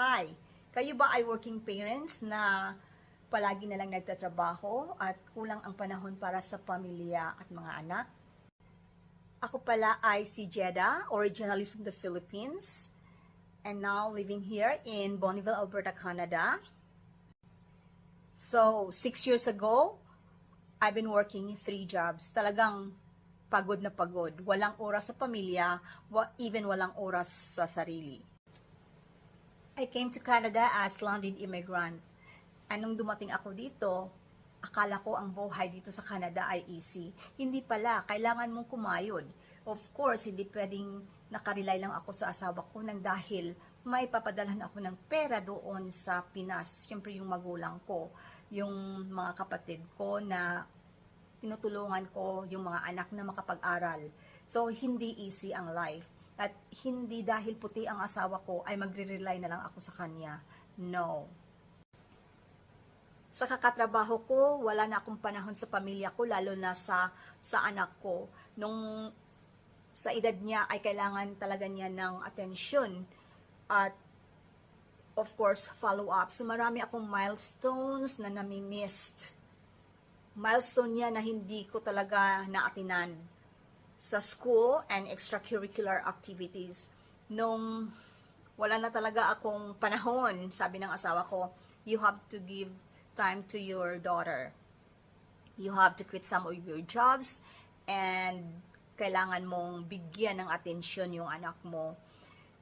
Hi! Kayo ba ay working parents na palagi na lang nagtatrabaho at kulang ang panahon para sa pamilya at mga anak? Ako pala ay si Jeddah, originally from the Philippines, and now living here in Bonneville, Alberta, Canada. So, 6 years ago, I've been working 3 jobs. Talagang pagod na pagod. Walang oras sa pamilya, even walang oras sa sarili. I came to Canada as landed immigrant. Anong dumating ako dito, akala ko ang buhay dito sa Canada ay easy. Hindi pala, kailangan mong kumayod. Of course, hindi pwedeng nakarely lang ako sa asawa ko nang dahil may papadalhan ako ng pera doon sa Pinas. Siyempre yung magulang ko, yung mga kapatid ko na tinutulungan ko, yung mga anak na makapag-aral. So, hindi easy ang life. At hindi dahil puti ang asawa ko ay magre-rely na lang ako sa kanya. No. Sa kakatrabaho ko, wala na akong panahon sa pamilya ko, lalo na sa anak ko. Nung sa edad niya ay kailangan talaga niya ng atensyon at of course follow-up. So marami akong milestones na nami-missed. Milestone niya na hindi ko talaga naatinan sa school and extracurricular activities. Nung wala na talaga akong panahon, sabi ng asawa ko, you have to give time to your daughter. You have to quit some of your jobs and kailangan mong bigyan ng atensyon yung anak mo.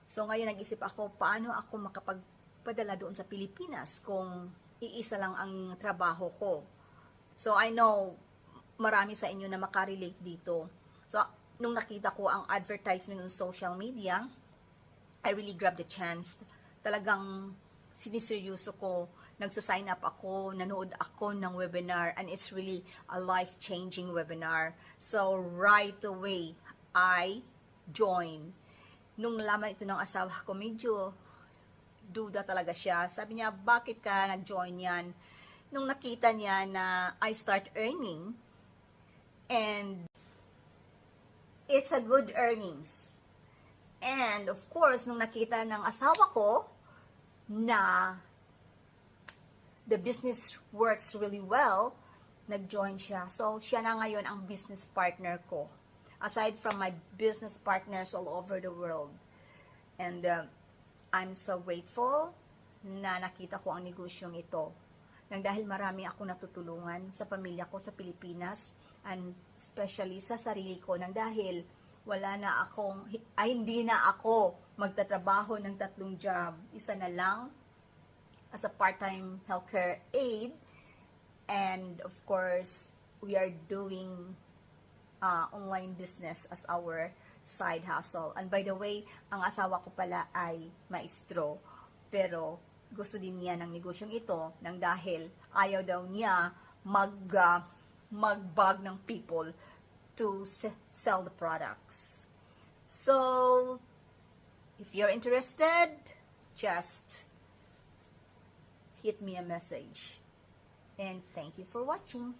So ngayon nag-isip ako, paano ako makapagpadala doon sa Pilipinas kung iisa lang ang trabaho ko. So I know marami sa inyo na makarelate dito. So, nung nakita ko ang advertisement on social media, I really grabbed the chance. Talagang siniseryoso ko, nagsa-sign up ako, nanood ako ng webinar, and it's really a life-changing webinar. So, right away, I joined. Nung nalaman ito ng asawa ko, medyo duda talaga siya. Sabi niya, bakit ka nag-join yan? Nung nakita niya na I start earning, and it's a good earnings. And of course, nung nakita ng asawa ko na the business works really well, nag-join siya. So, siya na ngayon ang business partner ko. Aside from my business partners all over the world. And I'm so grateful na nakita ko ang negosyong ito. Nang dahil marami akong natutulungan sa pamilya ko sa Pilipinas, and especially sa sarili ko, nang dahil hindi na ako magtatrabaho ng 3 job. Isa na lang as a part-time healthcare aide, and of course we are doing online business as our side hustle. And by the way, ang asawa ko pala ay maestro, pero gusto din niya ng negosyong ito nang dahil ayaw daw niya mag-bug ng people to sell the products. So, if you're interested, just hit me a message. And thank you for watching.